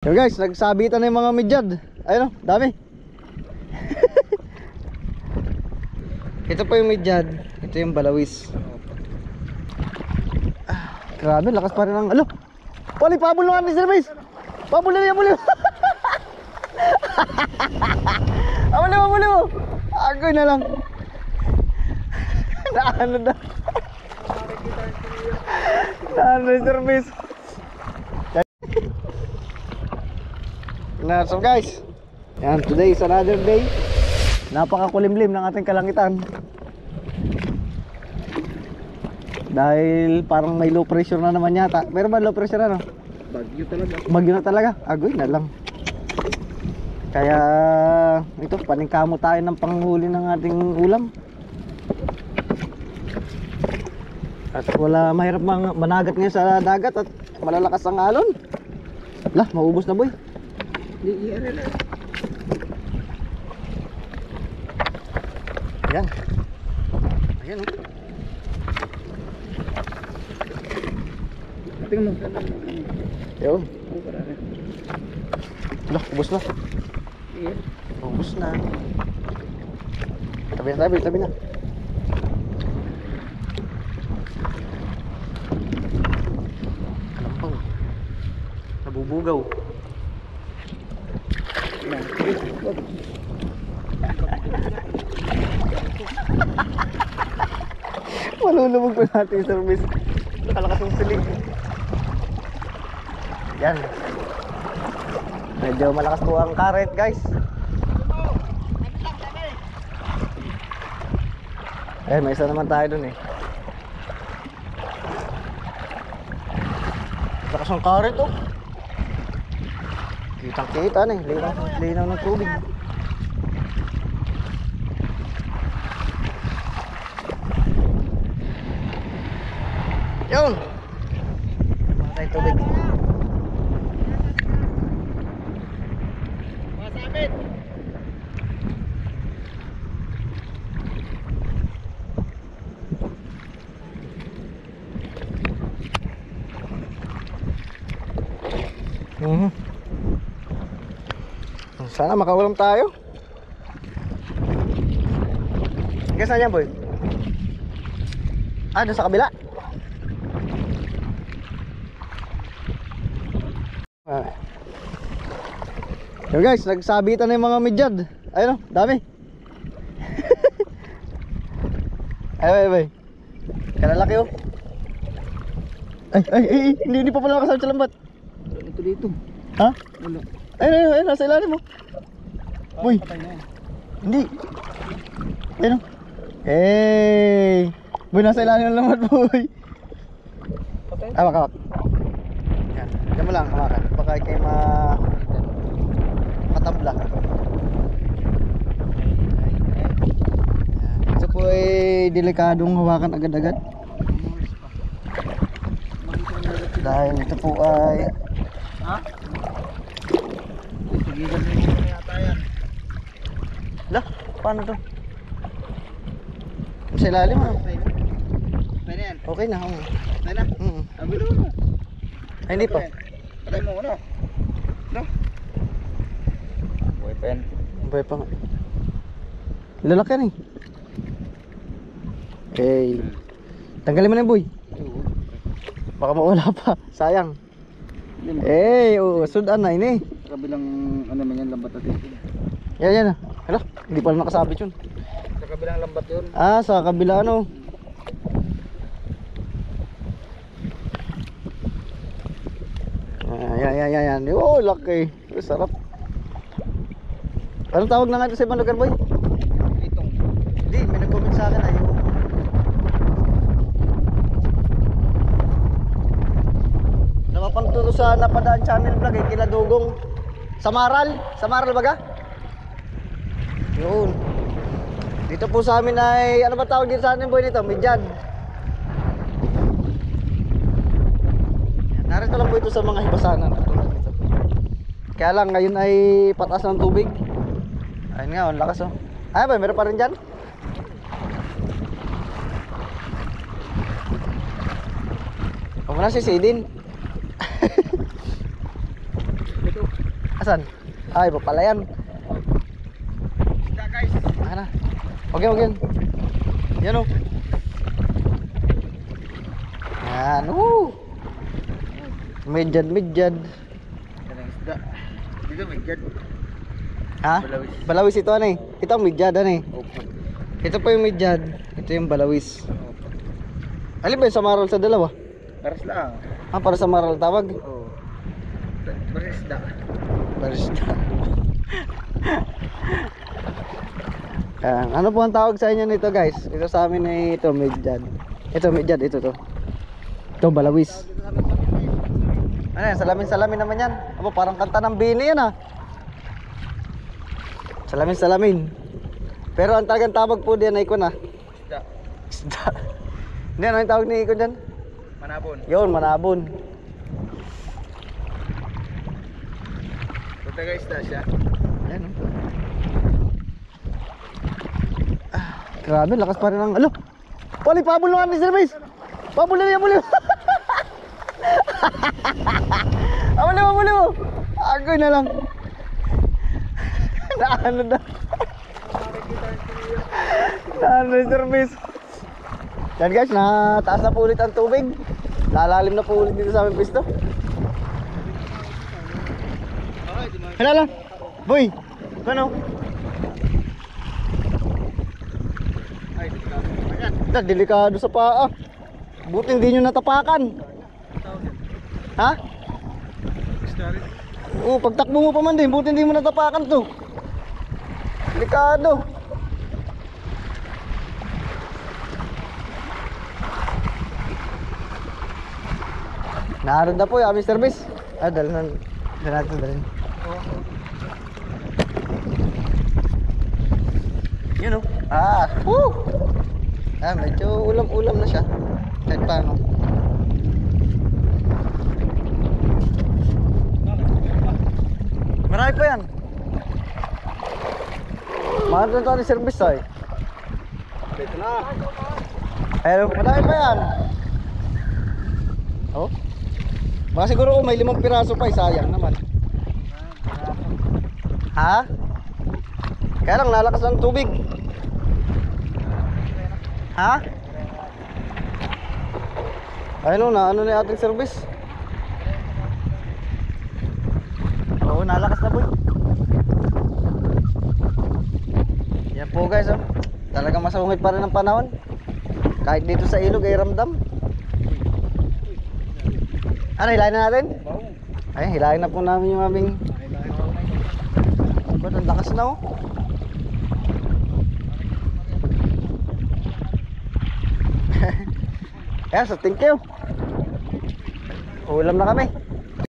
So guys, nagsabitan na yung mga midyad. Ayun o, dami. Ito po yung midyad. Ito yung balawis. Grabe, lakas pa rin ang... Alo! Pali, pabul na nga ni service! Pabul na niya, pabul! Pabul mo! Agoy na lang. Naano na. Naano yung service. So guys, yan, today is another day. Napakakulimlim ng ating kalangitan. Dahil parang may low pressure na naman yata. Meron ba low pressure ano? Bagyo talaga. Bagyo na talaga. Agoy na lang. Kaya ito, paningkamo tayo ng panghuli ng ating ulam. At wala, mahirap managat ngayon sa dagat at malalakas ang alon. Lah, maubos na boy. Iyan na. Ayan. Ayan o. Tingnan mo. Yun. Lah, ubos na. Iyan. Ubos na. Tabi na. Kalampaw. Nabubugaw. Malulubog pa natin yung service. Nakalakas yung silig. Yan. Medyo malakas po ang karet guys. May isa naman tayo dun eh. Lakas ang karet oh. Kitang kita na eh. Linaw ng tubig. Yun. Mga tayo tubig. Masabit. Sana makaulam tayo. Hanggang saan yan boy? Doon sa kabila. So guys, nagsabitan na yung mga midyad. Ayun o, dami. Ay. Kalalaki o. Ay, hindi pa pala nakasama sa lambat. Ito dito. Ha? Wala. Ayun, nasa ilalim mo. Boy. Hindi. Ayun o. Boy, nasa ilalim ng lambat boy. Hawak. Yan, diyan mo lang hawakan. Baka kayo makatabla. Ito po ay delikadong hawakan agad-agad. Dahil ito po ay Tigigan na yung yata yan. lah, paano to? Sa ilalim ha? Pwede yan. Okay na. Pwede na? Abilo mo. Ay, hindi pa. Patay mo ano? No? Buhay pa yan. Buhay pa nga. Lalaki yan eh. Okay. Tanggalin mo na yung boy. Baka mawala pa. Sayang. Sudan na ini. Kabilang ano man yan, lambat natin. Yan. Hala, hindi pala nakasabit yun. Sa kabilang lambat yun. Sa kabila ano. Yan. Oh, laki. Sarap. Anong tawag na nga ito sa ibang lugar boy? Itong. Hindi, may nag-comment sa akin yung napapanood sa Napadaan Channel vlog eh, kila Dugong Samaral baga? Yun. Dito po sa amin ay, ano ba tawag dito sa amin boy nito? Midyad. Narito lang po ito sa mga hibasanan. Kaya lang ngayon ay pataas ng tubig. Ayun nga, ang lakas oh. Ay ba, meron pa rin dyan? Huwag mo na si Sidin. Ito. Asan? Ay, iba pala yan. Isda guys. Ano? Okay, okay. Yan o. Yan. Woo! Medyad. Yan ang isda. Dito may gad. Ha? Balawis. Balawis ito ano eh. Ito ang medyad ano eh. Opo. Ito pa yung medyad. Ito yung balawis. Opo. Alin ba yung samaral sa dalawa? Paras lang. Ah, para samaral tawag? Oo. Paras isda. Barista. Ano po ang tawag sa inyo nito guys? Ito sa amin ay ito medyad. Ito medyad, ito to. Ito balawis. Ano yan? Salamin naman yan. Aba, parang kanta ng Bini yan ah. Salamin. Pero ang talagang tawag po diyan ay Ikon ah. Isda. Isda. Hindi, ano yung tawag ni Ikon dyan? Manabon. Yun, manabon. Kung taga isda siya. Ayan oh. Grabe, lakas pa rin ang... Alo! Pali, pabul naman ni Sir Mace! Pabul na niya, pabul! Pabul mo! Agoy na lang! Naano na? Naano ni Sir Mace? Yan guys, nataas na po ulit ang tubig. Lalalim na po ulit dito sa aming pisto. Hala lang! Boy! Ano? Delikado sa paa. Buti hindi nyo natapakan. Ha? Oo, pagtakbo mo pa man din, buti hindi mo natapakan to. Delikado. Naroon na po yung aming service. Dalhin natin. Yun o. Woo! Medyo ulam-ulam na siya. Kahit paano. Marami pa yan. Mahal na ito ni service ay. Dito na. Ayun, marami pa yan. Oh. Baka siguro kung may 5 piraso pa, sayang naman. Ha? Kaya lang lalakas ang tubig. Ha? Ayun na, ano na yung ating service? Oo, nalakas na boy. Yan po guys oh. Talagang masungit pa rin ang panahon. Kahit dito sa ilog ay ramdam. Ano, hilahin na natin? Ay, hilahin na po namin yung aming... Ba't ang lakas na oh. Ayan, so thank you. Ulam na kami.